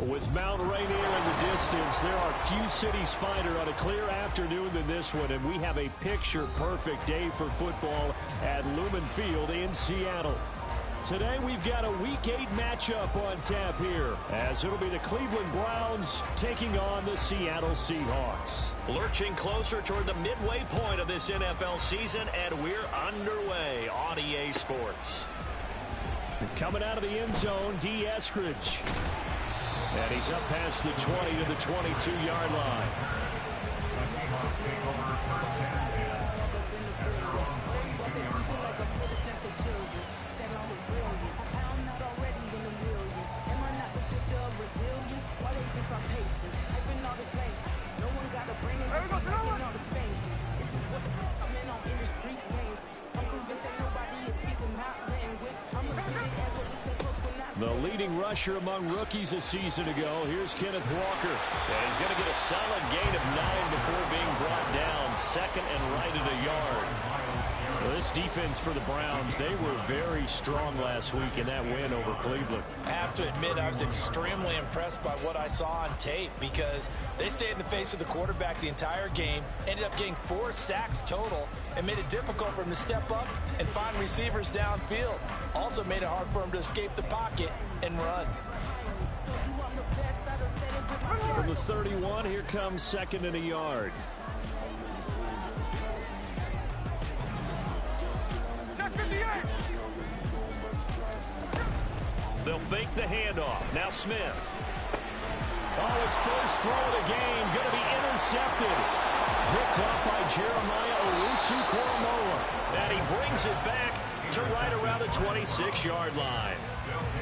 With Mount Rainier in the distance, there are few cities finer on a clear afternoon than this one, and we have a picture-perfect day for football at Lumen Field in Seattle. Today we've got a Week 8 matchup on tap here, as it'll be the Cleveland Browns taking on the Seattle Seahawks. Lurching closer toward the midway point of this NFL season, and we're underway on EA Sports. Coming out of the end zone, D. Eskridge. And he's up past the 20 to the 22-yard line. The leading rusher among rookies a season ago. Here's Kenneth Walker. And he's going to get a solid gain of 9 before being brought down. Second and right at a yard. Well, this defense for the Browns, they were very strong last week in that win over Cleveland. I have to admit, I was extremely impressed by what I saw on tape because they stayed in the face of the quarterback the entire game, ended up getting 4 sacks total, and made it difficult for him to step up and find receivers downfield. Also made it hard for him to escape the pocket and run. From the 31, here comes second and a yard. They'll fake the handoff. Now Smith. Oh, his first throw of the game going to be intercepted. Picked up by Jeremiah Owusu-Koramoah. And he brings it back to right around the 26-yard line.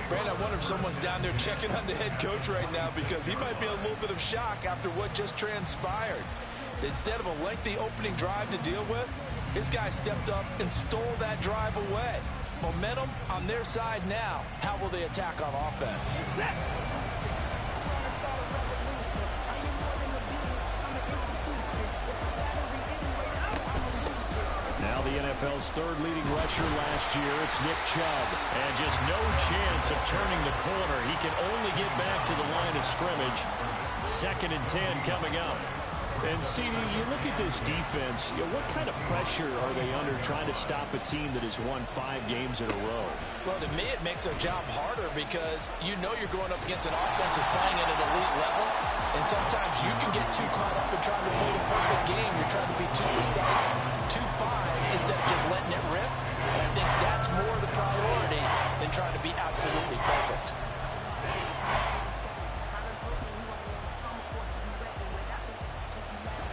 Brandon, I wonder if someone's down there checking on the head coach right now because he might be in a little bit of shock after what just transpired. Instead of a lengthy opening drive to deal with, his guy stepped up and stole that drive away. Momentum on their side now. How will they attack on offense? Now the NFL's third leading rusher last year, it's Nick Chubb. And just no chance of turning the corner. He can only get back to the line of scrimmage. Second and 10 coming up. And, CD, you look at this defense, what kind of pressure are they under trying to stop a team that has won 5 games in a row? Well, to me, it makes their job harder because you know you're going up against an offense that's playing at an elite level, and sometimes you can get too caught up in trying to play the perfect game. You're trying to be too precise, too fine, instead of just letting it rip. And I think that's more the priority than trying to be absolutely perfect.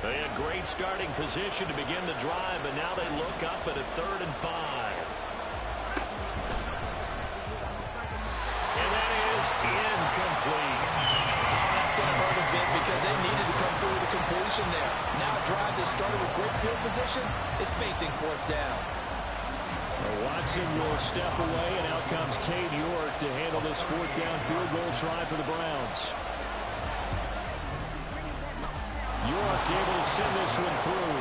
They had great starting position to begin the drive, but now they look up at a 3rd and 5. And that is incomplete. That's going to hurt a bit because they needed to come through the completion there. Now a drive that started with great field position is facing 4th down. Watson will step away, and out comes Cade York to handle this 4th down field goal try for the Browns. York able to send this one through.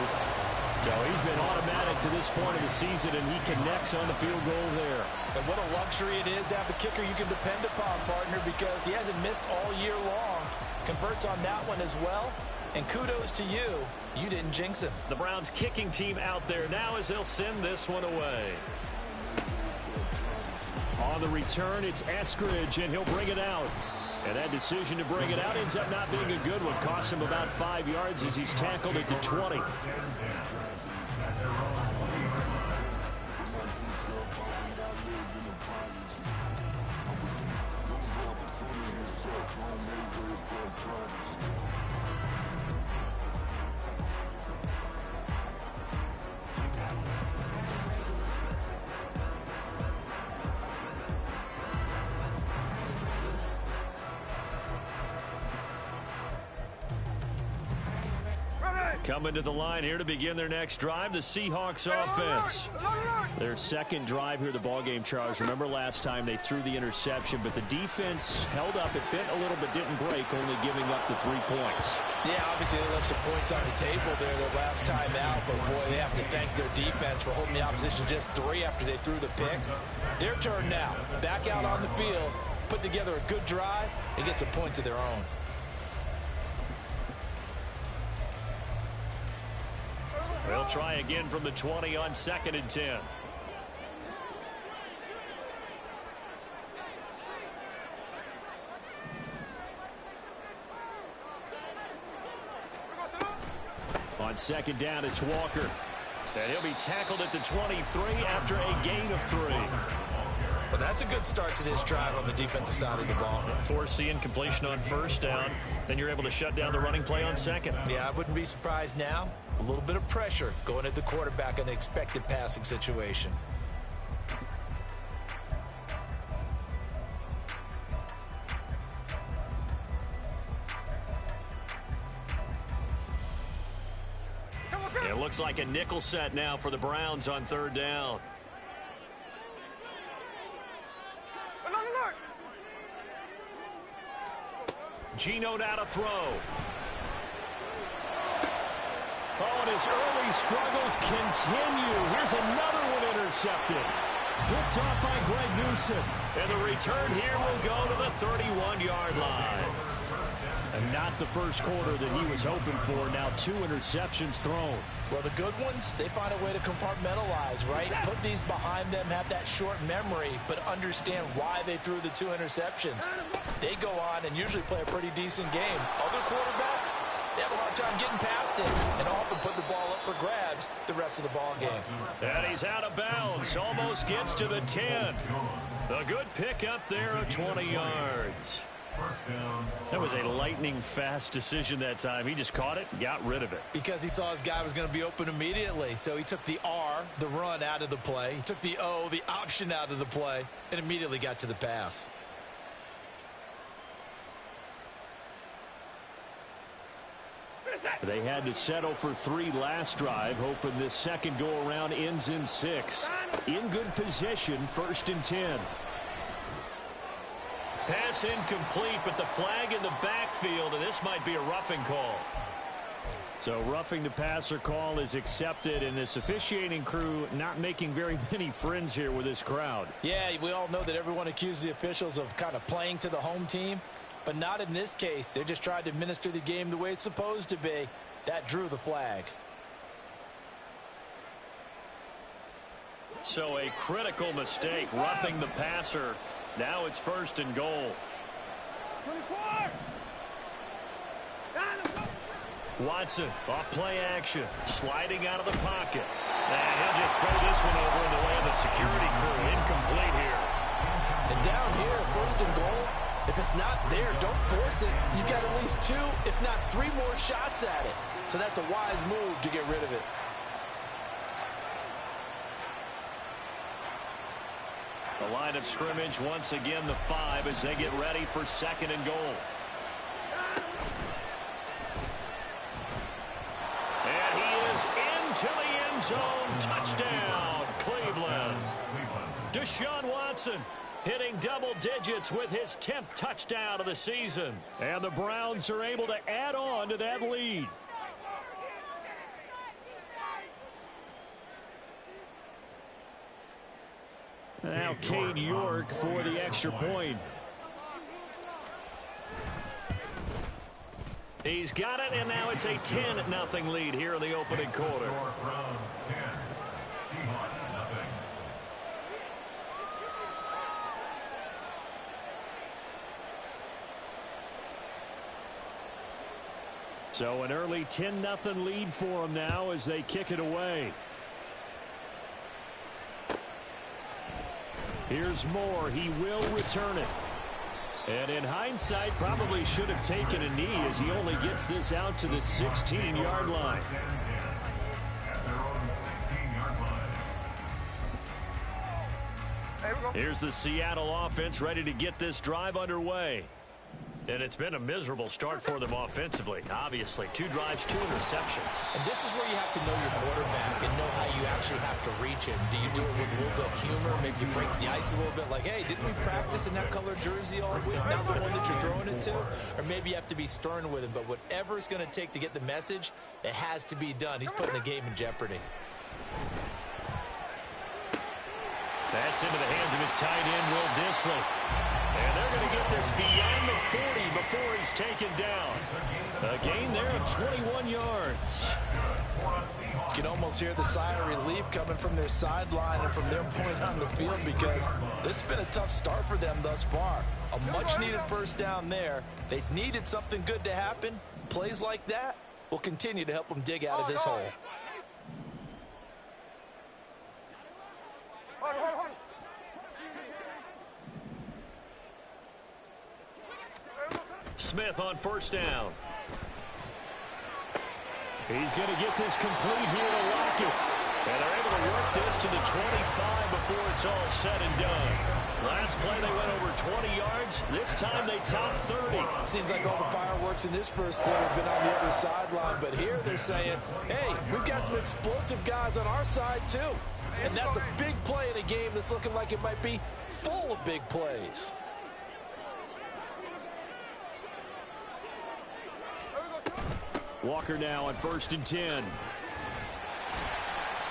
So he's been automatic to this point of the season, and he connects on the field goal there. And what a luxury it is to have a kicker you can depend upon, partner, because he hasn't missed all year long. Converts on that one as well. And kudos to you. You didn't jinx him. The Browns kicking team out there now as they'll send this one away. On the return, it's Eskridge, and he'll bring it out. And that decision to bring it out ends up not being a good one. Costs him about 5 yards as he's tackled at the 20. Coming to the line here to begin their next drive, the Seahawks offense. Their second drive here, the ballgame, Charles. Remember last time they threw the interception, but the defense held up. It bent a little but didn't break, only giving up the 3 points. Yeah, obviously they left some points on the table there their last time out, but boy, they have to thank their defense for holding the opposition just 3 after they threw the pick. Their turn now. Back out on the field. put together a good drive, and get some points of their own. They'll try again from the 20 on 2nd and 10. On 2nd down, it's Walker. And he'll be tackled at the 23 after a gain of 3. Well, that's a good start to this drive on the defensive side of the ball. Force the incompletion on 1st down. Then you're able to shut down the running play on 2nd. Yeah, I wouldn't be surprised now. A little bit of pressure going at the quarterback in an expected passing situation. It looks like a nickel set now for the Browns on 3rd down. Geno now to throw. Oh, and his early struggles continue. Here's another one intercepted. Picked off by Greg Newsome. And the return here will go to the 31-yard line. And not the first quarter that he was hoping for. Now 2 interceptions thrown. Well, the good ones, they find a way to compartmentalize, right? Put these behind them, have that short memory, but understand why they threw the 2 interceptions. They go on and usually play a pretty decent game. Other quarterbacks, they have a hard time getting past it and often put the ball up for grabs the rest of the ball game. And he's out of bounds. Almost gets to the 10. A good pick up there of 20 yards. That was a lightning-fast decision that time. He just caught it, got rid of it. Because he saw his guy was going to be open immediately. So he took the R, the run, out of the play. He took the O, the option, out of the play, and immediately got to the pass. They had to settle for 3 last drive, hoping this second go-around ends in 6. In good position, 1st and 10. Pass incomplete, but the flag in the backfield, and this might be a roughing call. So roughing the passer call is accepted, and this officiating crew not making very many friends here with this crowd. Yeah, we all know that everyone accuses the officials of kind of playing to the home team, but not in this case. They're just trying to administer the game the way it's supposed to be. That drew the flag. So a critical mistake, roughing the passer. Now it's 1st and goal. 24. Watson off play action, sliding out of the pocket. And he'll just throw this one over in the way of the security crew. Incomplete here. And down here, 1st and goal, if it's not there, don't force it. You've got at least 2, if not 3 more shots at it. So that's a wise move to get rid of it. The line of scrimmage, once again, the 5 as they get ready for 2nd and goal. And he is into the end zone. Touchdown, Cleveland. Deshaun Watson hitting double digits with his 10th touchdown of the season. And the Browns are able to add on to that lead. Now Cade York for the extra point. He's got it, and now it's a 10-0 lead here in the opening quarter. So an early 10-0 lead for them now as they kick it away. Here's Moore. He will return it. And in hindsight, probably should have taken a knee as he only gets this out to the 16-yard line. Here's the Seattle offense ready to get this drive underway. And it's been a miserable start for them offensively. Obviously, 2 drives, 2 interceptions. And this is where you have to know your quarterback and know how you actually have to reach him. Do you do it with a little bit of humor? Maybe you break the ice a little bit like, hey, didn't we practice in that color jersey all week? Not the one that you're throwing it to? Or maybe you have to be stern with him. But whatever it's going to take to get the message, it has to be done. He's putting the game in jeopardy. That's into the hands of his tight end, Will Dissly. And they're going to get this beyond the 40 before he's taken down. A gain there of 21 yards. You can almost hear the sigh of relief coming from their sideline and from their point on the field, because this has been a tough start for them thus far. A much-needed first down there. They needed something good to happen. Plays like that will continue to help them dig out of this hole. Smith on first down. He's going to get this complete here to Lockett. And they're able to work this to the 25 before it's all said and done. Last play they went over 20 yards. This time they topped 30. Seems like all the fireworks in this first quarter have been on the other sideline. But here they're saying, hey, we've got some explosive guys on our side too. And that's a big play in a game that's looking like it might be full of big plays. Walker now on 1st and 10.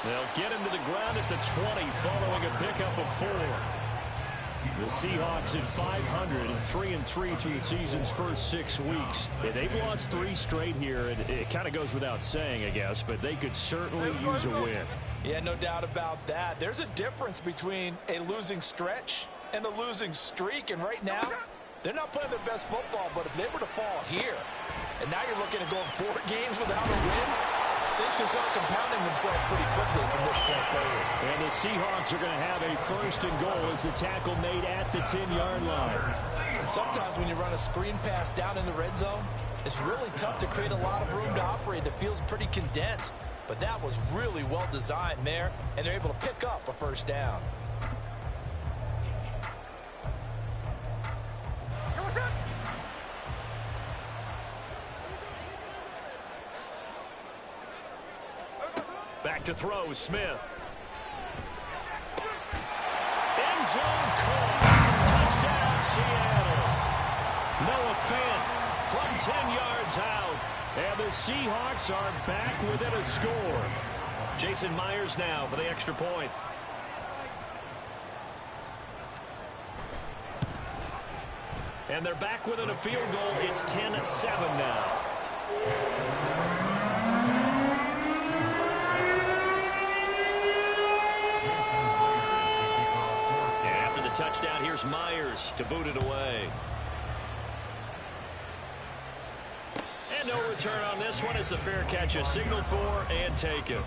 They'll get him to the ground at the 20 following a pickup of 4. The Seahawks at 500 and 3-3 through the season's first 6 weeks. They've lost 3 straight here. It kind of goes without saying, I guess, but they could certainly use a win. Yeah, no doubt about that. There's a difference between a losing stretch and a losing streak, and right now, they're not playing their best football, but if they were to fall here, and now you're looking at going 4 games without a win, things can start compounding themselves pretty quickly from this point forward. And the Seahawks are going to have a 1st and goal as the tackle made at the 10-yard line. And sometimes when you run a screen pass down in the red zone, it's really tough to create a lot of room to operate that feels pretty condensed. But that was really well designed there, and they're able to pick up a first down. Back to throw, Smith. End zone caught. Touchdown, Seattle. Noah Fant from 10 yards out. And the Seahawks are back within a score. Jason Myers now for the extra point. And they're back within a field goal. It's 10-7 now. Touchdown, here's Myers to boot it away. And no return on this one as the fair catch is signaled for and taken.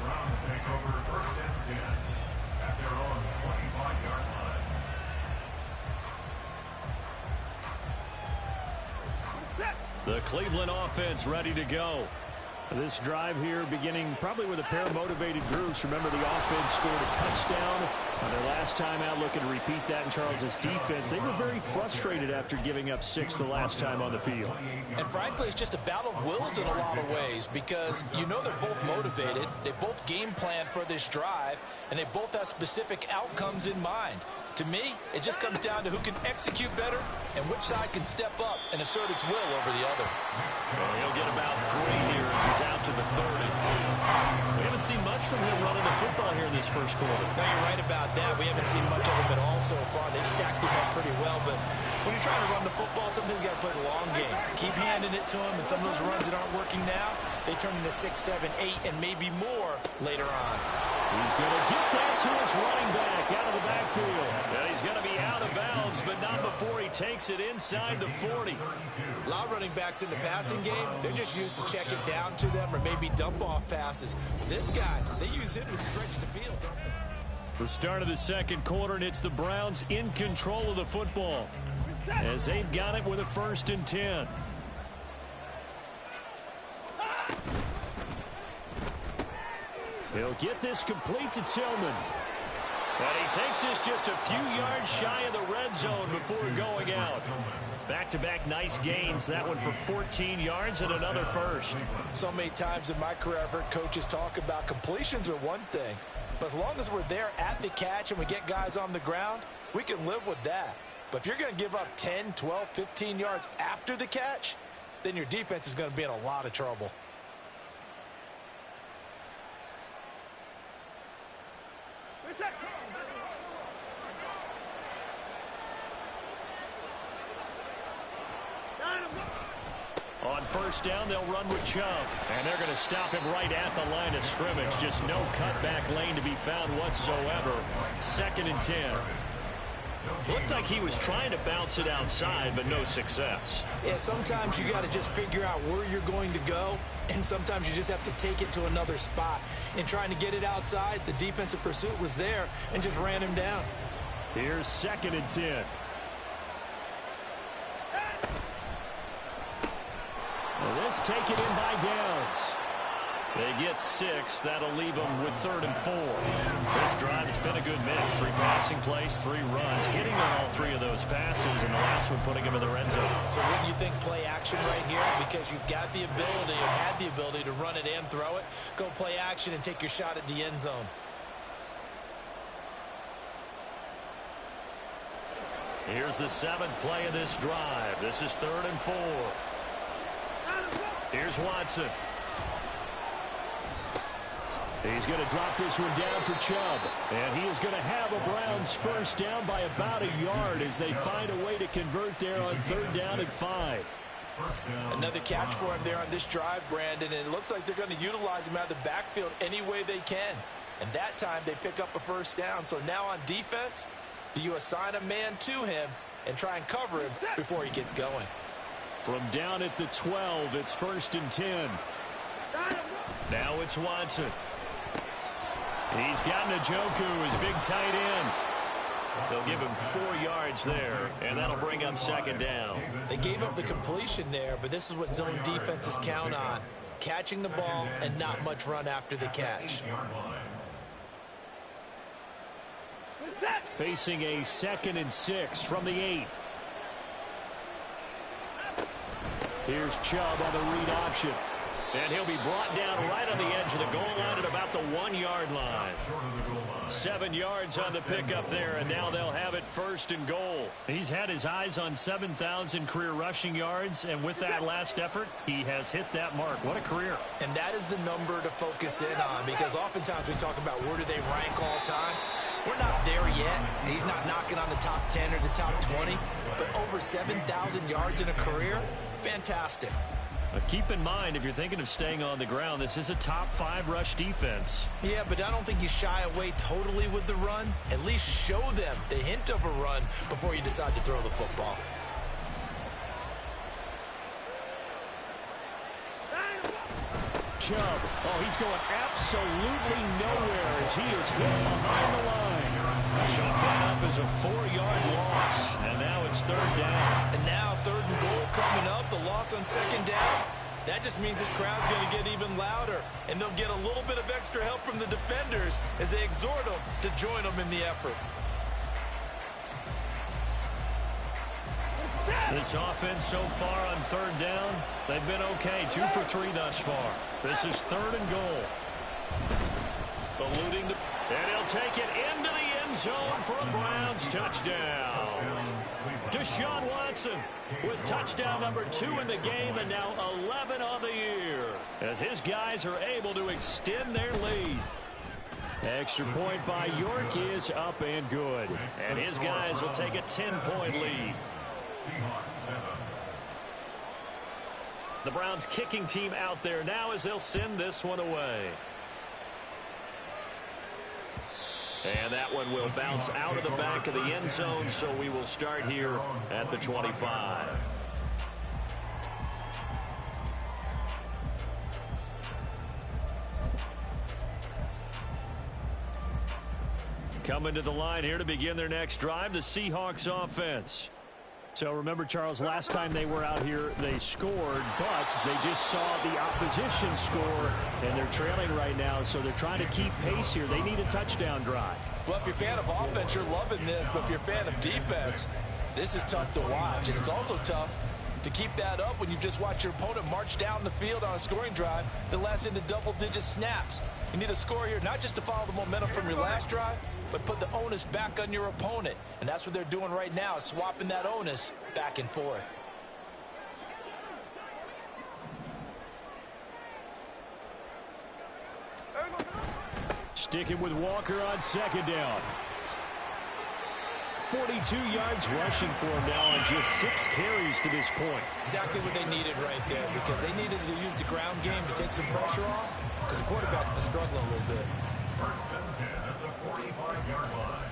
The Cleveland offense ready to go. This drive here beginning probably with a pair of motivated groups. Remember, the offense scored a touchdown their last time out. Looking to repeat that in Charles's defense. They were very frustrated after giving up 6 the last time on the field. And frankly, it's just a battle of wills in a lot of ways, because you know they're both motivated. They both game plan for this drive, and they both have specific outcomes in mind. To me, it just comes down to who can execute better and which side can step up and assert its will over the other. Well, he'll get about 3 here as he's out to the 30. We haven't seen much from him running the football here in this first quarter. No, you're right about that. We haven't seen much of him at all so far. They stacked him up pretty well, but when you're trying to run the football, sometimes you got to play the long game. Keep handing it to him, and some of those runs that aren't working now, they turn into 6, 7, 8, and maybe more later on. He's going to get that to his running back out of the backfield. And he's going to be out of bounds, but not before he takes it inside the 40. A lot of running backs in the passing game, they're just used to check it down to them or maybe dump off passes. This guy, they use him to stretch the field. The start of the second quarter, and it's the Browns in control of the football as they've got it with a 1st and 10. He'll get this complete to Tillman. And he takes this just a few yards shy of the red zone before going out. Back-to-back nice gains. That one for 14 yards and another first. So many times in my career I've heard coaches talk about completions are one thing. But as long as we're there at the catch and we get guys on the ground, we can live with that. But if you're going to give up 10, 12, 15 yards after the catch, then your defense is going to be in a lot of trouble. On first down, they'll run with Chubb. And they're going to stop him right at the line of scrimmage. Just no cutback lane to be found whatsoever. 2nd and 10. Looked like he was trying to bounce it outside, but no success. Yeah, sometimes you got to just figure out where you're going to go, and sometimes you just have to take it to another spot. In trying to get it outside, the defensive pursuit was there and just ran him down. Here's 2nd and 10. Well, this taken in by Downs. They get 6. That'll leave them with 3rd and 4. This drive, it's been a good mix. 3 passing plays, 3 runs. Hitting on all 3 of those passes, and the last one putting him in the red zone. So wouldn't you think play action right here? Because you've got the ability and had the ability to run it and throw it. Go play action and take your shot at the end zone. Here's the 7th play of this drive. This is 3rd and 4. Here's Watson. He's going to drop this one down for Chubb. And he is going to have a Browns first down by about a yard as they find a way to convert there on 3rd down and 5. Another catch for him there on this drive, Brandon. And it looks like they're going to utilize him out of the backfield any way they can. And that time they pick up a first down. So now on defense, do you assign a man to him and try and cover him before he gets going? From down at the 12, it's 1st and 10. Now it's Watson. He's got Njoku, his big tight end. They'll give him 4 yards there, and that'll bring up 2nd down. They gave up the completion there, but this is what zone defenses count on. Catching the ball and not much run after the catch. Facing a 2nd and 6 from the 8. Here's Chubb on the read option. And he'll be brought down right on the edge of the goal line at about the 1-yard line. 7 yards on the pickup there, and now they'll have it 1st and goal. He's had his eyes on 7,000 career rushing yards, and with that last effort, he has hit that mark. What a career. And that is the number to focus in on, because oftentimes we talk about where do they rank all time. We're not there yet. He's not knocking on the top 10 or the top 20, but over 7,000 yards in a career, fantastic. Keep in mind, if you're thinking of staying on the ground, this is a top 5 rush defense. Yeah, but I don't think you shy away totally with the run. At least show them the hint of a run before you decide to throw the football. Chubb. Oh, he's going absolutely nowhere as he is hit behind the line. Chubb that up as a 4-yard loss, and now it's 3rd down. And now 3rd and goal coming up, the loss on 2nd down. That just means this crowd's going to get even louder, and they'll get a little bit of extra help from the defenders as they exhort them to join them in the effort. This offense so far on 3rd down, they've been okay. 2 for 3 thus far. This is 3rd and goal. Eluding the... And he'll take it into the end zone for a Browns touchdown. Deshaun Watson with touchdown number 2 in the game, and now 11 on the year as his guys are able to extend their lead. Extra point by York is up and good, and his guys will take a 10-point lead. The Browns kicking team out there now as they'll send this one away. And that one will bounce out of the back of the end zone, so we will start here at the 25. Coming to the line here to begin their next drive, the Seahawks offense. So remember, Charles, last time they were out here, they scored, but they just saw the opposition score, and they're trailing right now, so they're trying to keep pace here. They need a touchdown drive. Well, if you're a fan of offense, you're loving this, but if you're a fan of defense, this is tough to watch, and it's also tough to keep that up when you just watch your opponent march down the field on a scoring drive that lasts into double-digit snaps. You need a score here, not just to follow the momentum from your last drive, but put the onus back on your opponent. And that's what they're doing right now, swapping that onus back and forth. Sticking with Walker on 2nd down. 42 yards rushing for him now on just 6 carries to this point. Exactly what they needed right there, because they needed to use the ground game to take some pressure off, because the quarterback's been struggling a little bit. First and 10 at the 45-yard line.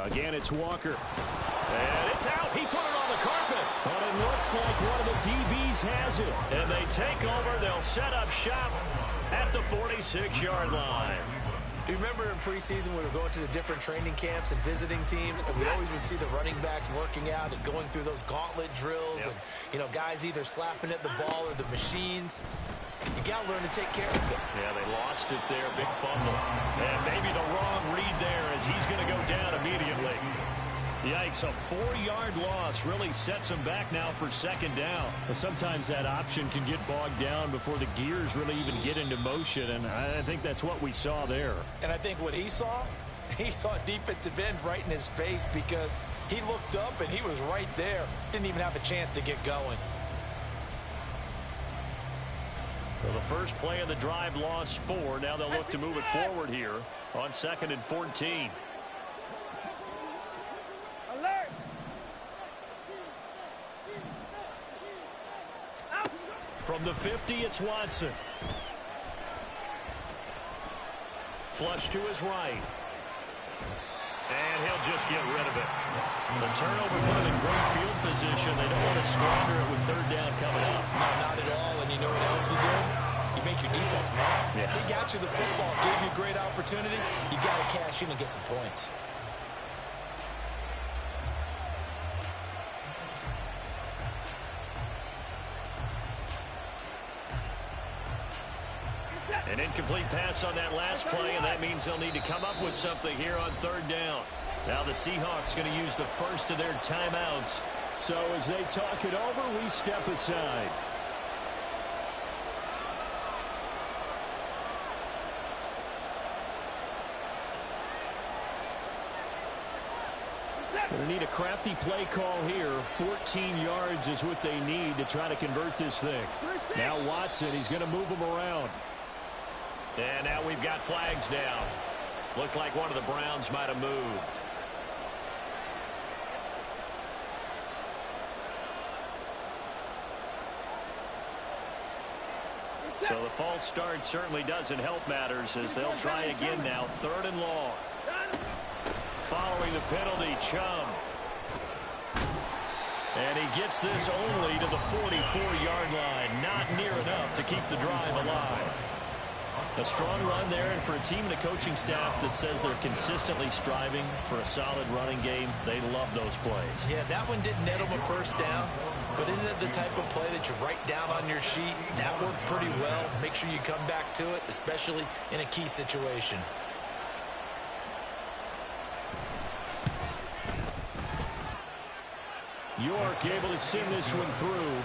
Again, it's Walker. And it's out. He put it on the carpet. But it looks like one of the DBs has it. And they take over. They'll set up shop at the 46-yard line. Do you remember in preseason we were going to the different training camps and visiting teams, and we always would see the running backs working out and going through those gauntlet drills, and, you know, guys either slapping at the ball or the machines. You got to learn to take care of it. Yeah, they lost it there. Big fumble. And maybe the wrong read there as he's going to go down immediately. Yikes, a 4-yard loss really sets him back now for second down. Sometimes that option can get bogged down before the gears really even get into motion, and I think that's what we saw there. And I think what he saw defensive end right in his face, because he looked up and he was right there. Didn't even have a chance to get going. So the first play of the drive lost 4. Now they'll look to move it forward here on 2nd and 14. Alert! From the 50, it's Watson. Flush to his right. And he'll just get rid of it. The turnover put him in great field position. They don't want to squander it with 3rd down coming up. No, not at all. And you know what else you do? You make your defense mad. Yeah. They got you the football, gave you a great opportunity. You got to cash in and get some points. An incomplete pass on that last play, and that means they'll need to come up with something here on 3rd down. Now the Seahawks going to use the first of their timeouts. So as they talk it over, we step aside. Going to need a crafty play call here. 14 yards is what they need to try to convert this thing. Now Watson, he's going to move him around. And now we've got flags down. Looked like one of the Browns might have moved. So the false start certainly doesn't help matters as they'll try again now. 3rd and long. Following the penalty, Chum. And he gets this only to the 44-yard line. Not near enough to keep the drive alive. A strong run there, and for a team and a coaching staff that says they're consistently striving for a solid running game, they love those plays. Yeah, that one didn't net them a 1st down, but isn't it the type of play that you write down on your sheet? That worked pretty well. Make sure you come back to it, especially in a key situation. York able to send this one through.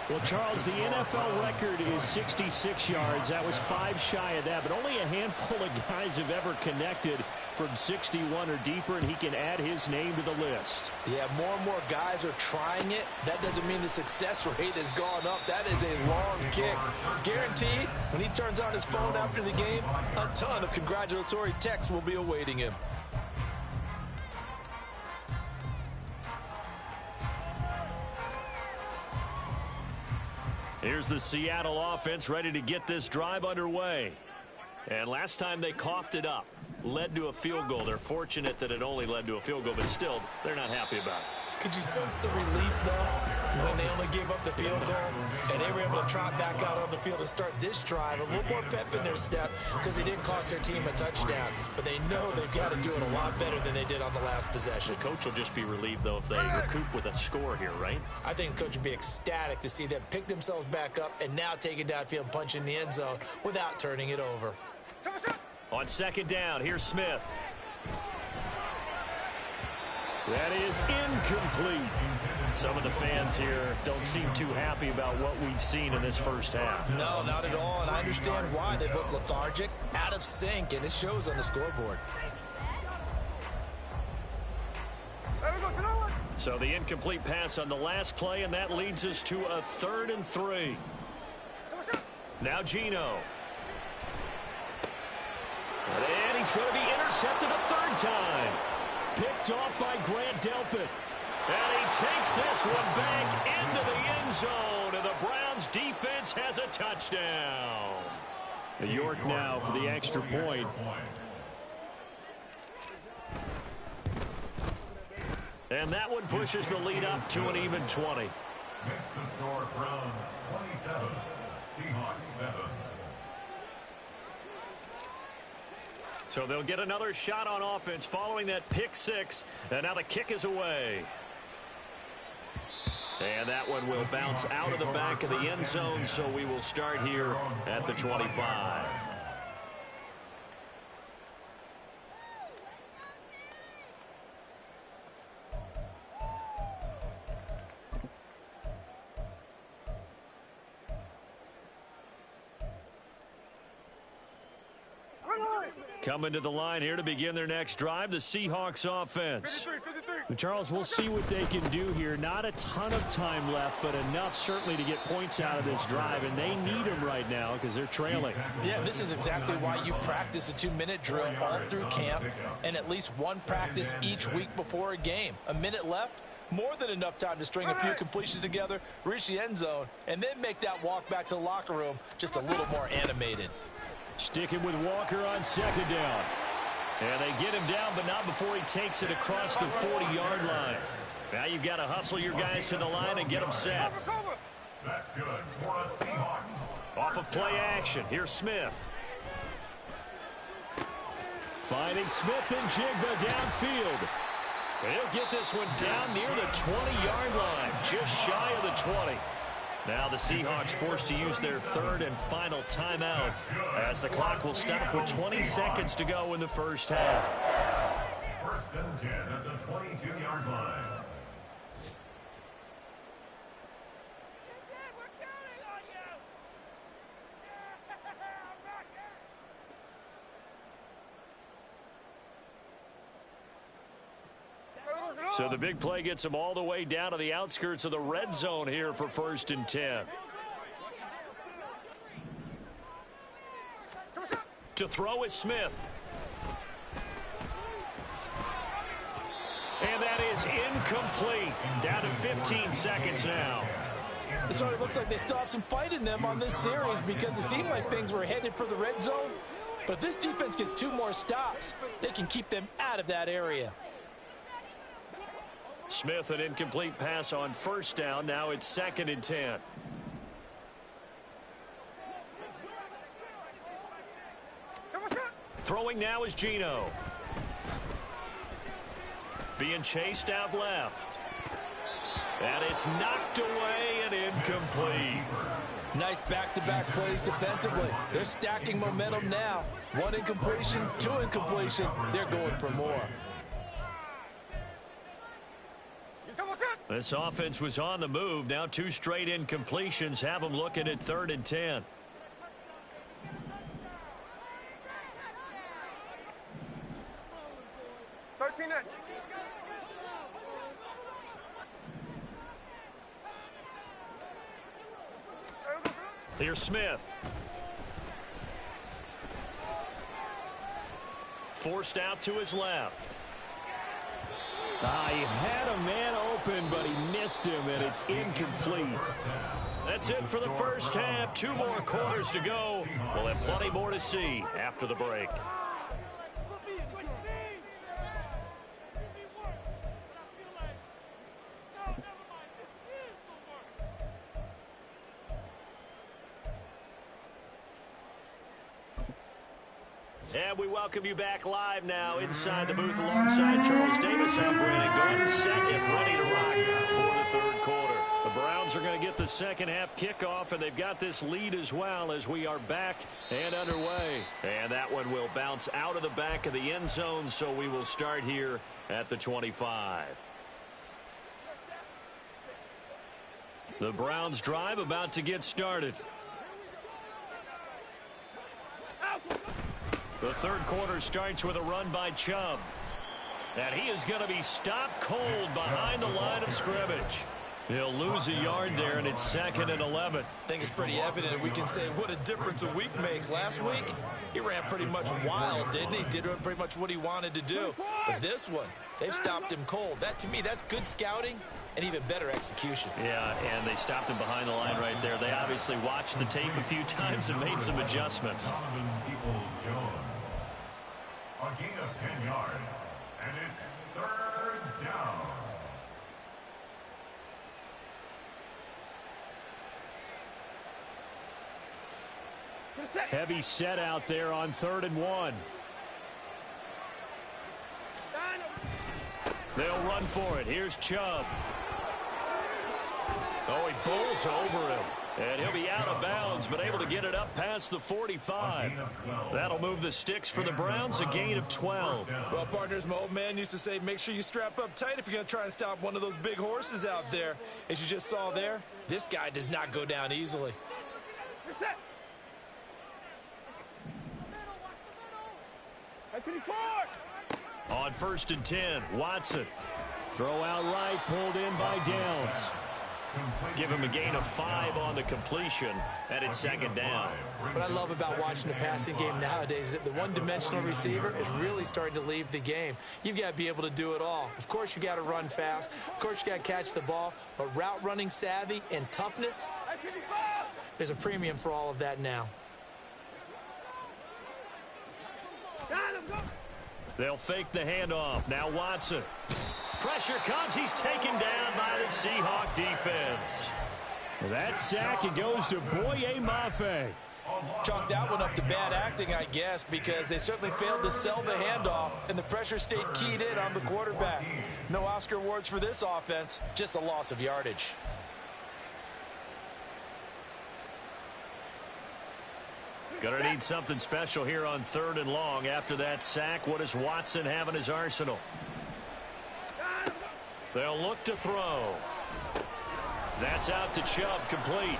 Well, Charles, the NFL record is 66 yards. That was 5 shy of that, but only a handful of guys have ever connected from 61 or deeper, and he can add his name to the list. Yeah, more and more guys are trying it. That doesn't mean the success rate has gone up. That is a long kick. Guaranteed, when he turns on his phone after the game, a ton of congratulatory texts will be awaiting him. Here's the Seattle offense ready to get this drive underway. And last time they coughed it up, led to a field goal. They're fortunate that it only led to a field goal, but still, they're not happy about it. Could you sense the relief, though, when they only gave up the field goal and they were able to trot back out on the field and start this drive? A little more pep in their step because they didn't cost their team a touchdown, but they know they've got to do it a lot better than they did on the last possession. The coach will just be relieved, though, if they recoup with a score here, right? I think the coach would be ecstatic to see them pick themselves back up and now take it downfield and punch in the end zone without turning it over. On 2nd down, here's Smith. That is incomplete. Some of the fans here don't seem too happy about what we've seen in this first half. No, not at all, and I understand why. They've looked lethargic, out of sync, and it shows on the scoreboard. So the incomplete pass on the last play, and that leads us to a 3rd and 3. Now Geno. And he's going to be intercepted a 3rd time. Picked off by Grant Delpit. And he takes this one back into the end zone. And the Browns defense has a touchdown. York now for the extra point. And that one pushes the lead up to an even 20. Makes the score Browns 27, Seahawks 7. So they'll get another shot on offense following that pick 6. And now the kick is away. And that one will bounce out of the back of the end zone, so we will start here at the 25. Coming to the line here to begin their next drive, the Seahawks offense. Charles, we'll see what they can do here. Not a ton of time left, but enough certainly to get points out of this drive, and they need them right now because they're trailing. Yeah, this is exactly why you practice a 2-minute drill all through camp and at least one practice each week before a game. A minute left, more than enough time to string a few completions together, reach the end zone, and then make that walk back to the locker room just a little more animated. Sticking with Walker on 2nd down. And they get him down, but not before he takes it across the 40-yard line. Now you've got to hustle your guys to the line and get them set. That's good for the Seahawks. Off of play action, here's Smith. Finding Smith and Jigba downfield. He'll get this one down near the 20-yard line, just shy of the 20. Now the Seahawks forced to use their 3rd and final timeout as the clock will stop with 20 seconds to go in the first half. 1st and 10 at the 22-yard line. So the big play gets them all the way down to the outskirts of the red zone here for 1st and 10. To throw is Smith. And that is incomplete. Down to 15 seconds now. It sort of looks like they still have some fight in them on this series because it seemed like things were headed for the red zone. But if this defense gets 2 more stops, they can keep them out of that area. Smith, an incomplete pass on 1st down. Now it's 2nd and 10. Throwing now is Geno. Being chased out left. And it's knocked away and incomplete. Nice back-to-back plays defensively. They're stacking momentum now. 1 incompletion, 2 incompletion. They're going for more. This offense was on the move. Now 2 straight incompletions have them looking at 3rd and 10. Here's Smith. Forced out to his left. He had a man open, but he missed him, and it's incomplete. That's it for the first half. 2 more quarters to go. We'll have plenty more to see after the break. And we welcome you back live now inside the booth alongside Charles Davis. I'm Brandon Gordon, set and ready to rock for the 3rd quarter. The Browns are going to get the 2nd half kickoff, and they've got this lead as well as we are back and underway. And that one will bounce out of the back of the end zone, so we will start here at the 25. The Browns drive about to get started. The 3rd quarter starts with a run by Chubb. And he is going to be stopped cold behind the line of scrimmage. He'll lose a yard there, and it's 2nd and 11. I think it's pretty evident. We can say what a difference a week makes. Last week, he ran pretty much wild, didn't he? Did pretty much what he wanted to do. But this one, they've stopped him cold. That, to me, that's good scouting and even better execution. Yeah, and they stopped him behind the line right there. They obviously watched the tape a few times and made some adjustments. Donovan Peoples-Jones. A gain of 10 yards, and it's 3rd down. Heavy set out there on 3rd and 1. They'll run for it. Here's Chubb. Oh, he bowls over him. And he'll be out of bounds, but able to get it up past the 45. That'll move the sticks for the Browns, a gain of 12. Well, partners, my old man used to say, make sure you strap up tight if you're going to try and stop one of those big horses out there. As you just saw there, this guy does not go down easily. On 1st and 10, Watson. Throw out right, pulled in by Downs. Give him a gain of 5 on the completion, and it's 2nd down. What I love about watching the passing game nowadays is that the one-dimensional receiver is really starting to leave the game. You've got to be able to do it all. Of course, you got to run fast. Of course, you got to catch the ball. But route running savvy and toughness, there's a premium for all of that now. They'll fake the handoff. Now Watson. Pressure comes. He's taken down by the Seahawk defense. That sack, it goes to Boye Mafe. Chalk that one up to bad acting, I guess, because they certainly failed to sell the handoff, and the pressure stayed keyed in on the quarterback. No Oscar awards for this offense, just a loss of yardage. Gonna need something special here on 3rd and long. After that sack, what does Watson have in his arsenal? They'll look to throw. That's out to Chubb, complete.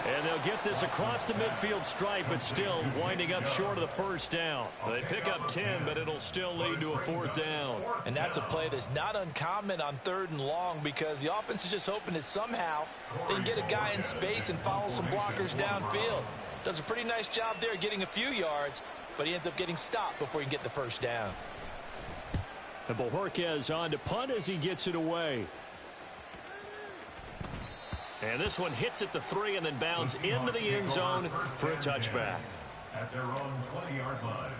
And they'll get this across the midfield stripe, but still winding up short of the 1st down. They pick up 10, but it'll still lead to a 4th down. And that's a play that's not uncommon on 3rd and long, because the offense is just hoping that somehow they can get a guy in space and follow some blockers downfield. Does a pretty nice job there getting a few yards, but he ends up getting stopped before he can get the 1st down. And Bojorquez on to punt as he gets it away. And this one hits at the 3 and then bounds into the end zone for a touchback. At their own 20-yard line.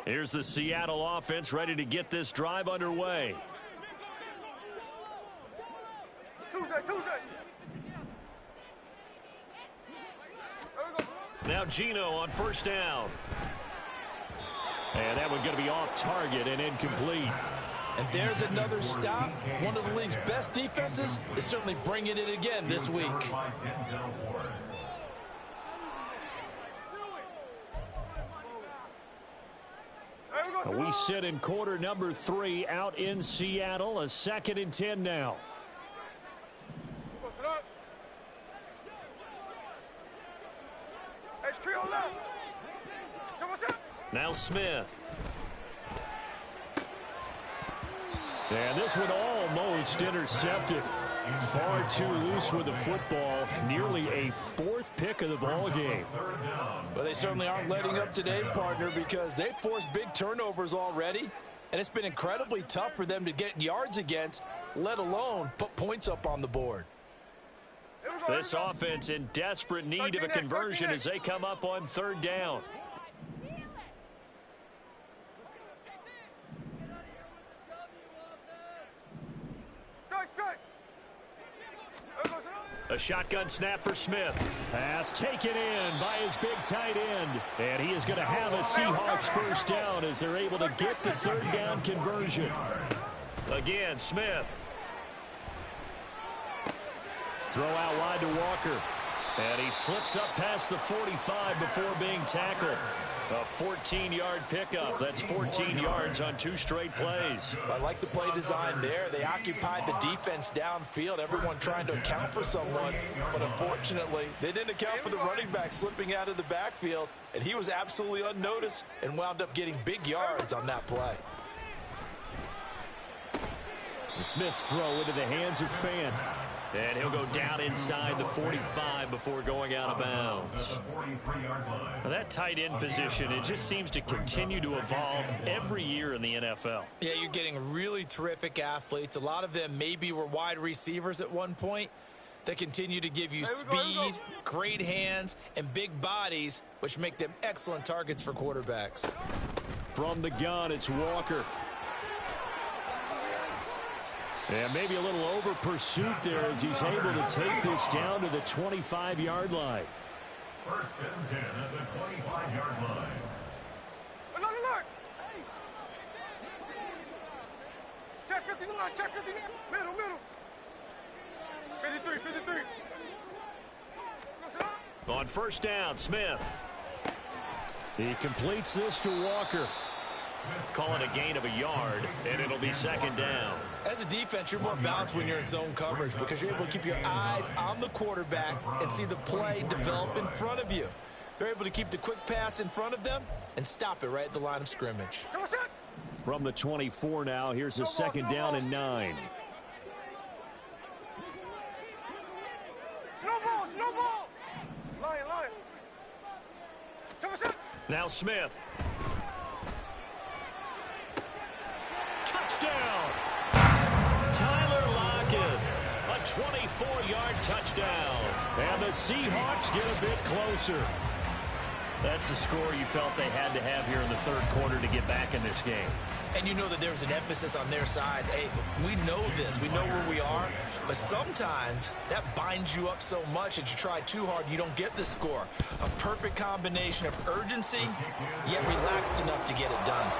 Here's the Seattle offense ready to get this drive underway. Now Geno on 1st down. And that one going to be off target and incomplete. And there's another stop. One of the league's best defenses is certainly bringing it again this week. We sit in quarter number 3 out in Seattle. A 2nd and 10 now. Now Smith. And this one almost intercepted. Far too loose with the football. Nearly a 4th pick of the ball game. Well, they certainly aren't letting up today, partner, because they've forced big turnovers already. And it's been incredibly tough for them to get yards against, let alone put points up on the board. This offense in desperate need of a conversion as they come up on 3rd down. A shotgun snap for Smith. Pass taken in by his big tight end. And he is going to have a Seahawks 1st down as they're able to get the 3rd down conversion. Again, Smith. Throw out wide to Walker. And he slips up past the 45 before being tackled. A 14-yard pickup. That's 14 yards on 2 straight plays. I like the play design there. They occupied the defense downfield, everyone trying to account for someone. But unfortunately, they didn't account for the running back slipping out of the backfield. And he was absolutely unnoticed and wound up getting big yards on that play. The Smith's throw into the hands of Fant. And he'll go down inside the 45 before going out of bounds. Now that tight end position, it just seems to continue to evolve every year in the NFL. Yeah, you're getting really terrific athletes. A lot of them maybe were wide receivers at one point. They continue to give you speed, great hands, and big bodies, which make them excellent targets for quarterbacks. From the gun, it's Walker. And maybe a little over pursuit there as he's able to take this down to the 25-yard line. First and 10 at the 25-yard line. Alert! Hey! Check 59, check 59. Middle. 53. On first down, Smith. He completes this to Walker. Call it a gain of a yard, and it'll be second down. As a defense, you're more balanced when you're in zone coverage because you're able to keep your eyes on the quarterback and see the play develop in front of you. They're able to keep the quick pass in front of them and stop it right at the line of scrimmage. From the 24 now, here's a second down and 9. No ball. Lion. Now Smith. Touchdown! Tyler Lockett, a 24-yard touchdown. And the Seahawks get a bit closer. That's the score you felt they had to have here in the third quarter to get back in this game. And you know that there's an emphasis on their side. Hey, we know this. We know where we are. But sometimes that binds you up so much that you try too hard, you don't get the score. A perfect combination of urgency, yet relaxed enough to get it done.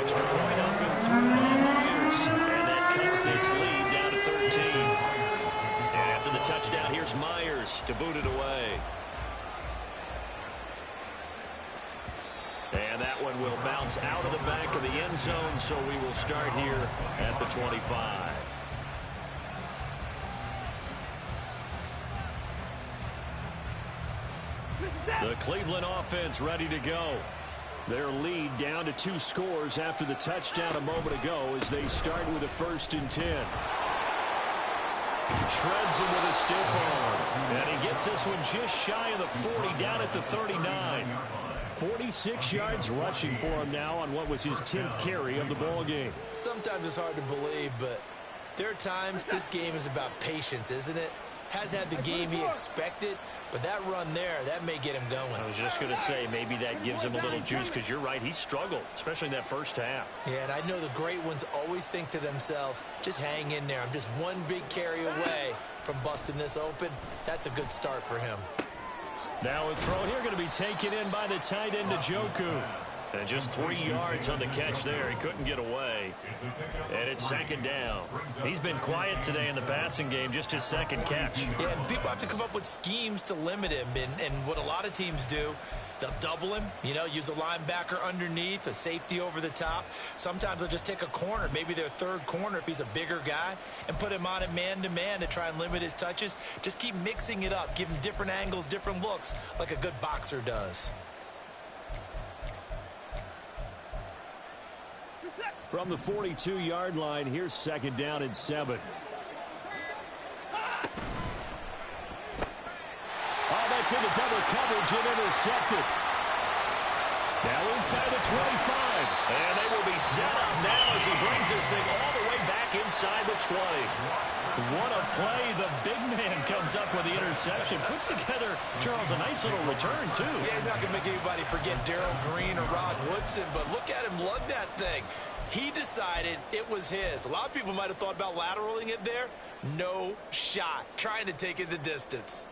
Extra point up and through by Myers. And that cuts this lead down to 13. And after the touchdown, here's Myers to boot it away. And that one will bounce out of the back of the end zone, so we will start here at the 25. The Cleveland offense ready to go. Their lead down to 2 scores after the touchdown a moment ago as they start with a 1st and 10. Shreds him with a stiff arm. And he gets this one just shy of the 40, down at the 39. 46 yards rushing for him now on what was his 10th carry of the ball game. Sometimes it's hard to believe, but there are times this game is about patience, isn't it? Has had the game he expected, but that run there, that may get him going. I was just going to say, maybe that gives him a little juice, because you're right, he struggled, especially in that first half. Yeah, and I know the great ones always think to themselves, just hang in there. I'm just one big carry away from busting this open. That's a good start for him. Now a throw here going to be taken in by the tight end, Njoku. And just 3 yards on the catch there. He couldn't get away. And it's second down. He's been quiet today in the passing game, just his second catch. Yeah, and people have to come up with schemes to limit him. And what a lot of teams do, they'll double him, use a linebacker underneath, a safety over the top. Sometimes they'll just take a corner, maybe their third corner if he's a bigger guy, and put him on it man-to-man to try and limit his touches. Just keep mixing it up, give him different angles, different looks, like a good boxer does. From the 42-yard line, here's second down and 7. Oh, that's into double coverage and intercepted. Now inside the 25. And they will be set up now as he brings this thing all the way back inside the 20. What a play. The big man comes up with the interception. Puts together, Charles, a nice little return, too. Yeah, he's not going to make anybody forget Darrell Green or Rod Woodson, but look at him lug that thing. He decided it was his. A lot of people might have thought about lateraling it there. No shot. Trying to take it the distance.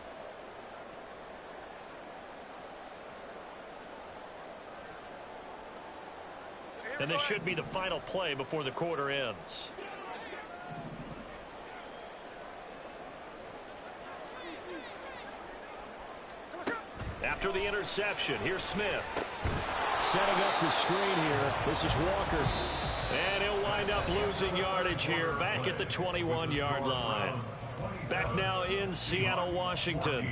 And this should be the final play before the quarter ends. After the interception, here's Smith. Setting up the screen here. This is Walker. And he'll wind up losing yardage here back at the 21-yard line. Back now in Seattle, Washington.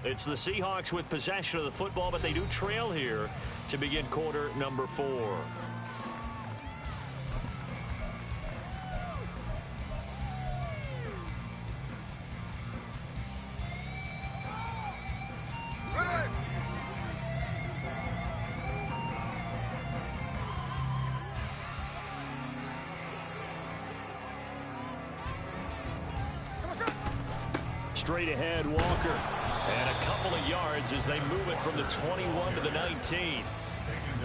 It's the Seahawks with possession of the football, but they do trail here to begin quarter number 4. Straight ahead, Walker. And a couple of yards as they move it from the 21 to the 19.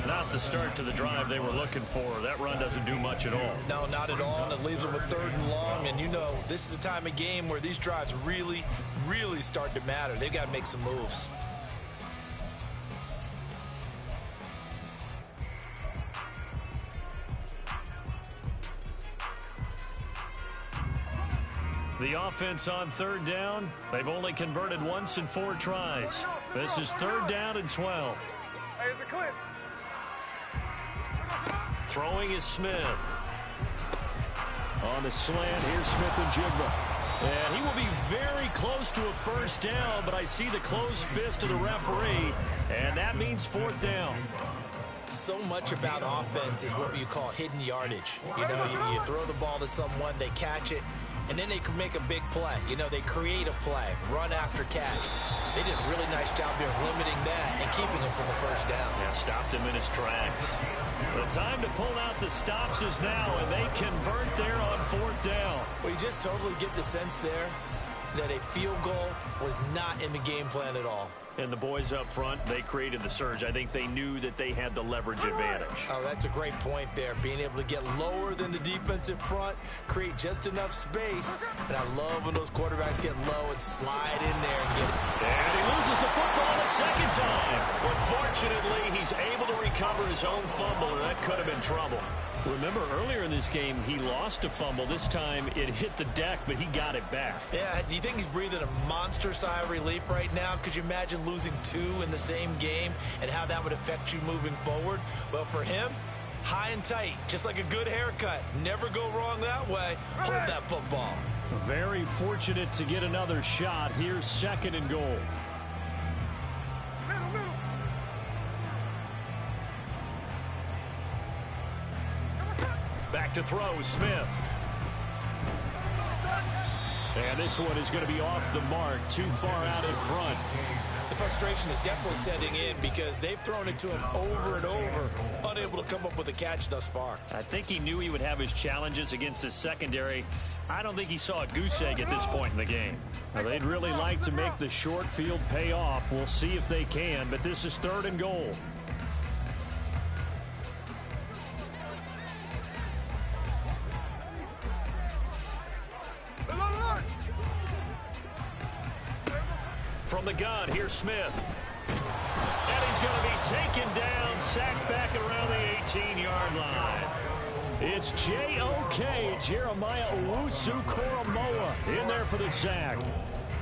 Not the start to the drive they were looking for. That run doesn't do much at all. No, not at all, and it leaves them with 3rd and long. And you know, this is the time of game where these drives really, really start to matter. They've got to make some moves. The offense on 3rd down. They've only converted once in 4 tries. This is 3rd down and 12. Hey, it's a clip. Throwing is Smith. On the slant, here's Smith and Jigba. And he will be very close to a 1st down, but I see the closed fist of the referee, and that means 4th down. So much about offense is what you call hidden yardage. You know, you throw the ball to someone, they catch it, and then they can make a big play. You know, they create a play, run after catch. They did a really nice job there of limiting that and keeping him from a 1st down. Yeah, stopped him in his tracks. The time to pull out the stops is now, and they convert there on 4th down. Well, you just totally get the sense there that a field goal was not in the game plan at all. And the boys up front, they created the surge. I think they knew that they had the leverage advantage. Oh, that's a great point there. Being able to get lower than the defensive front, create just enough space. And I love when those quarterbacks get low and slide in there and get it. And he loses the football a 2nd time. But fortunately, he's able to recover his own fumble, and that could have been trouble. Remember, earlier in this game, he lost a fumble. This time, it hit the deck, but he got it back. Yeah, do you think he's breathing a monster sigh of relief right now? Could you imagine losing 2 in the same game and how that would affect you moving forward? Well, for him, high and tight, just like a good haircut. Never go wrong that way. Hold that football. Very fortunate to get another shot. Here's 2nd and goal. Back to throw, Smith. And this one is going to be off the mark, too far out in front. The frustration is definitely setting in because they've thrown it to him over and over, unable to come up with a catch thus far. I think he knew he would have his challenges against his secondary. I don't think he saw a goose egg at this point in the game. Well, they'd really like to make the short field pay off. We'll see if they can, but this is 3rd and goal. From the gun, here's Smith. And he's going to be taken down, sacked back around the 18-yard line. It's J.O.K. Jeremiah Owusu-Koramoah in there for the sack.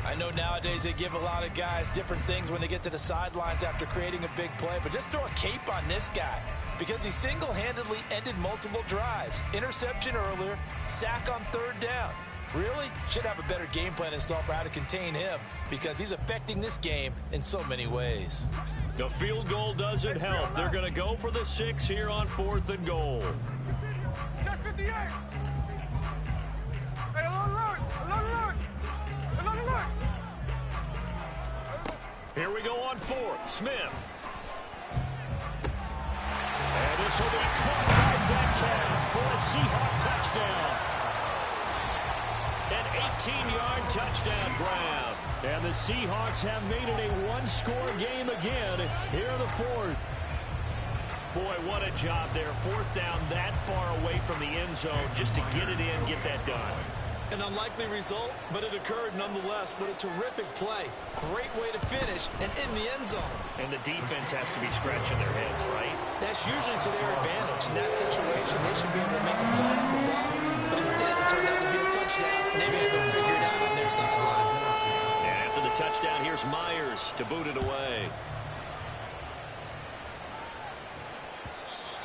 I know nowadays they give a lot of guys different things when they get to the sidelines after creating a big play, but just throw a cape on this guy because he single-handedly ended multiple drives. Interception earlier, sack on 3rd down. Really? Should have a better game plan installed for how to contain him because he's affecting this game in so many ways. The field goal doesn't help. They're going to go for the 6 here on 4th and goal. Check 58. Hey, alert. Here we go on 4th. Smith. And this will be caught by Metcalf for a Seahawk touchdown. An 18-yard touchdown grab. And the Seahawks have made it a one-score game again here in the 4th. Boy, what a job there. 4th down that far away from the end zone just to get it in, get that done. An unlikely result, but it occurred nonetheless. But a terrific play. Great way to finish and in the end zone. And the defense has to be scratching their heads, right? That's usually to their advantage. In that situation, they should be able to make a play on the ball. But instead, it turned out to be a touchdown. And they've got to go figure it out on their sideline. And after the the touchdown, here's Myers to boot it away.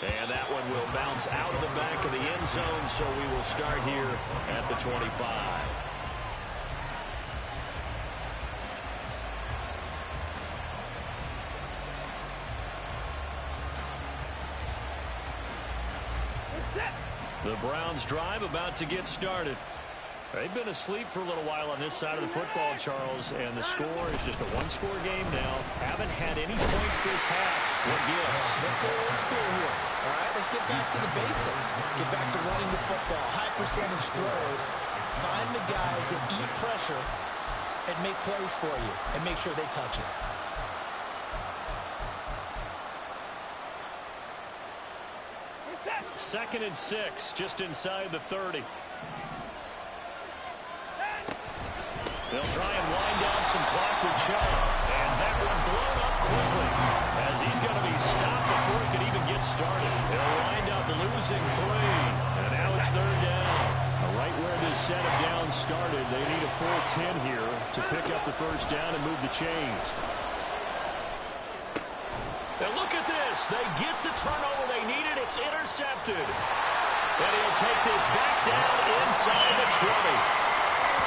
And that one will bounce out of the back of the end zone, so we will start here at the 25. The Browns drive about to get started. They've been asleep for a little while on this side of the football, Charles, and the score is just a one-score game now. Haven't had any points this half. What gives? Let's go old school here. All right, let's get back to the basics. Get back to running the football, high percentage throws. Find the guys that eat pressure and make plays for you and make sure they touch it. Second and 6, just inside the 30. They'll try and wind down some clock with Chubb. And that one blown up quickly as he's going to be stopped before he can even get started. They'll wind up losing 3. And now it's third down. Right where this set of downs started, they need a full 10 here to pick up the first down and move the chains. And look at this. They get the turnover they needed. It's intercepted. And he'll take this back down inside the 20.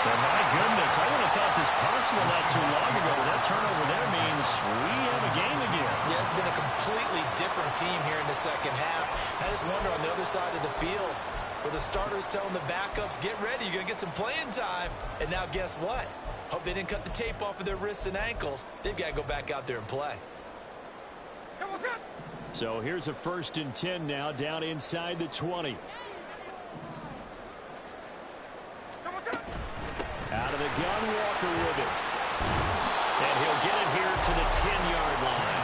So, my goodness, I would have thought this possible not too long ago. That turnover there means we have a game again. Yeah, it's been a completely different team here in the second half. I just wonder on the other side of the field where the starters telling the backups, get ready, you're going to get some playing time. And now guess what? Hope they didn't cut the tape off of their wrists and ankles. They've got to go back out there and play. So here's a 1st and 10 now down inside the 20. Out of the gun, Walker with it. And he'll get it here to the 10-yard line.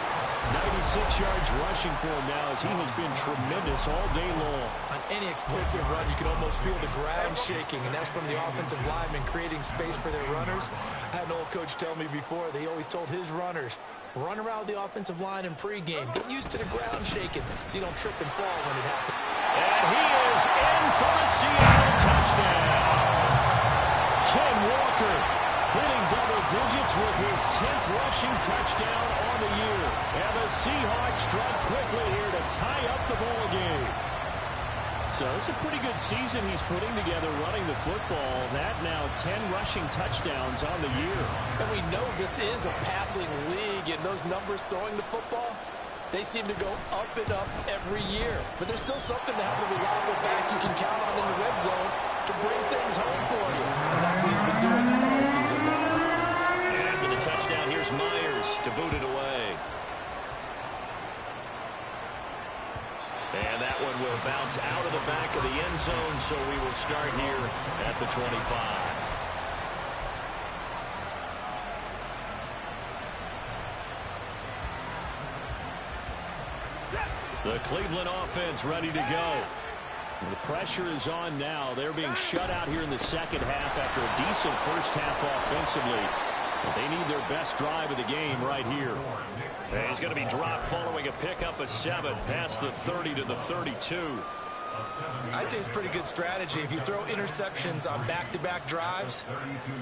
96 yards rushing for him now as he has been tremendous all day long. On any explosive run, you can almost feel the ground shaking, and that's from the offensive linemen creating space for their runners. I had an old coach tell me before, they always told his runners, run around the offensive line in pregame. Get used to the ground shaking so you don't trip and fall when it happens. And he is in for the Seattle touchdown. Ken Walker hitting double digits with his 10th rushing touchdown on the year. And the Seahawks strike quickly here to tie up the ball game. So it's a pretty good season he's putting together running the football. That now 10 rushing touchdowns on the year. And we know this is a passing league, and those numbers throwing the football, they seem to go up and up every year. But there's still something to have a reliable back you can count on in the red zone to bring things home for you. And that's what he's been doing all season long. After the touchdown, here's Myers to boot it away. And that one will bounce out of the back of the end zone, so we will start here at the 25. The Cleveland offense ready to go. The pressure is on now. They're being shut out here in the second half after a decent first half offensively. But they need their best drive of the game right here. And he's going to be dropped following a pickup of 7 past the 30 to the 32. I'd say it's a pretty good strategy. If you throw interceptions on back-to-back drives,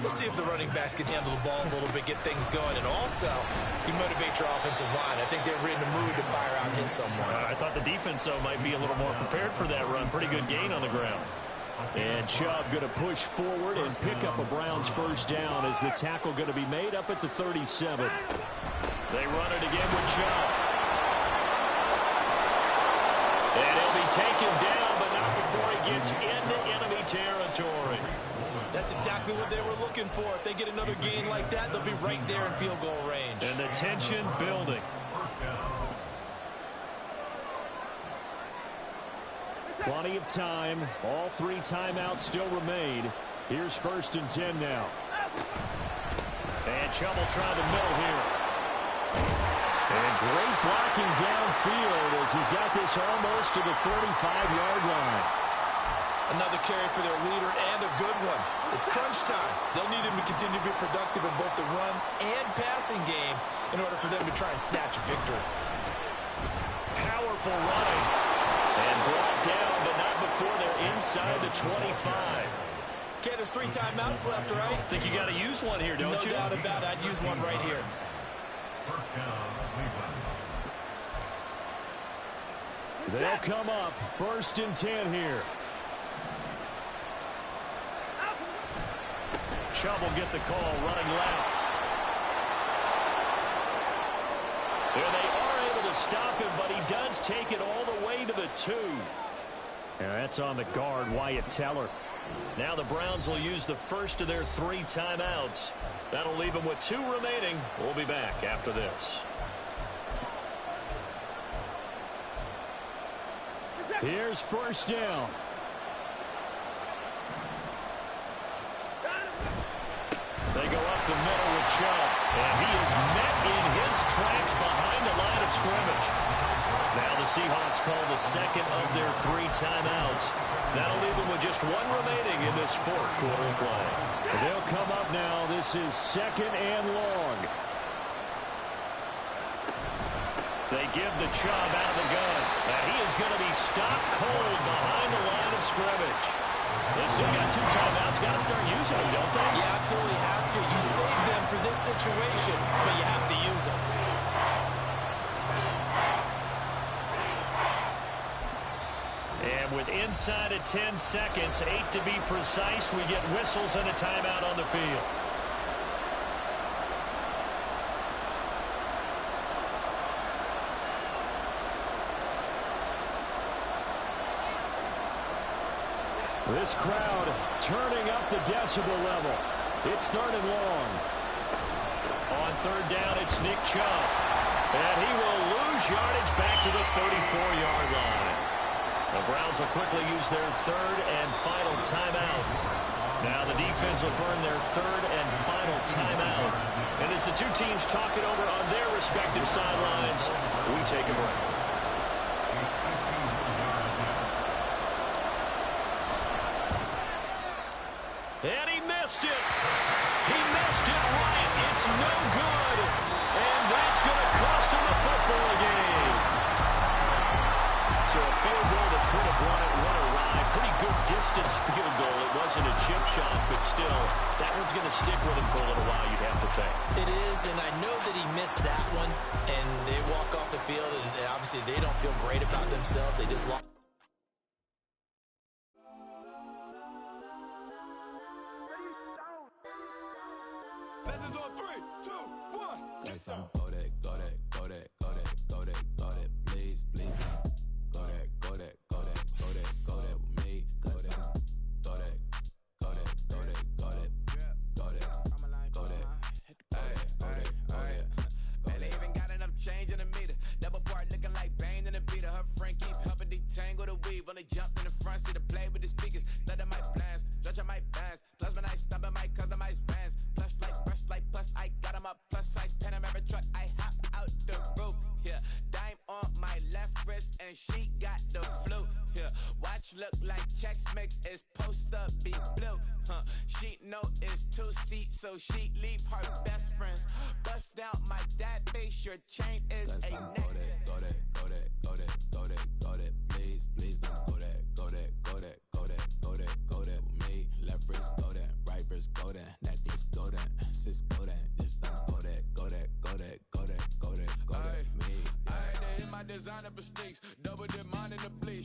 let's see if the running backs can handle the ball a little bit, get things going. And also, you motivate your offensive line. I think they're in the mood to fire out and hit someone. I thought the defense, though, might be a little more prepared for that run. Pretty good gain on the ground. And Chubb going to push forward and pick up a Browns first down as the tackle going to be made up at the 37. They run it again with Chubb. And he'll be taken down, but not before he gets into enemy territory. That's exactly what they were looking for. If they get another gain like that, they'll be right there in field goal range. And the tension building. Plenty of time. All 3 timeouts still remain. Here's 1st and 10 now. And Chubb will try the middle here. And great blocking downfield as he's got this almost to the 35-yard line. Another carry for their leader and a good one. It's crunch time. They'll need him to continue to be productive in both the run and passing game in order for them to try and snatch a victory. Powerful running. And brought down, but not before they're inside the 25. Okay, there's 3 timeouts left, right? I think you got to use one here, don't you? No doubt about it. I'd use one right here. First down, Cleveland. They'll come up 1st and 10 here. Chubb will get the call running left. And they are able to stop him, but he does take it all the way to the 2. And that's on the guard, Wyatt Teller. Now the Browns will use the first of their 3 timeouts. That'll leave them with 2 remaining. We'll be back after this. Here's 1st down. They go up the middle with Chubb. And he is met in his tracks behind the line of scrimmage. Now the Seahawks call the second of their 3 timeouts. That'll leave them with just 1 remaining in this 4th quarter of play. They'll come up now. This is 2nd and long. They give the Chubb out of the gun. And he is going to be stopped cold behind the line of scrimmage. They still got 2 timeouts. Got to start using them, don't they? You absolutely have to. You save them for this situation, but you have to use them. And with inside of 10 seconds, 8 to be precise, we get whistles and a timeout on the field. This crowd turning up the decibel level. It's 3rd and long. On 3rd down, it's Nick Chubb. And he will lose yardage back to the 34-yard line. The Browns will quickly use their 3rd and final timeout. Now the defense will burn their 3rd and final timeout. And as the 2 teams talk it over on their respective sidelines, we take a break. And he missed it. He missed it right. It's no good. And that's going to cost him a football game. So a field goal that could have won it went awry. Pretty good distance field goal. It wasn't a chip shot, but still, that one's going to stick with him for a little while, you'd have to think. It is, and I know that he missed that one, and they walk off the field, and obviously they don't feel great about themselves. They just lost. Legends on 3, 2, 1. Yes, I'm go that, go that, go that, go that, go that, go that, please, please. Go that, go that, go that, go that, go that with me. Go that, go that, go that, go that, go that, go that, go that, go that. Man, they even got enough change in the meter. Double part looking like Bane in the beater. Her friend keep helping detangle the weave. When they jumped in the front seat to play with the speakers. Let my plans, stretch on my bands. Plus when I stumble, my customized fans. Plush like brush like plus I got them up plus size Panamera truck. I hop out the roof. Yeah, dime on my left wrist and she got the flu. Yeah, watch look like Chex Mix is post up be blue. She know it's 2 seats, so she leave her best friends. Bust down my dad face. Your chain is Yes, a I'm neck. go that, go that, go that, go that, go that, go that, please, please don't go that, go that, go that, go that, go that, go that with me. Left wrist go that, right wrist go that, necklace go that, sis go that, it's don't go that, go that, go that, go that, go that, go that, me. I had to hit my designer for sneaks.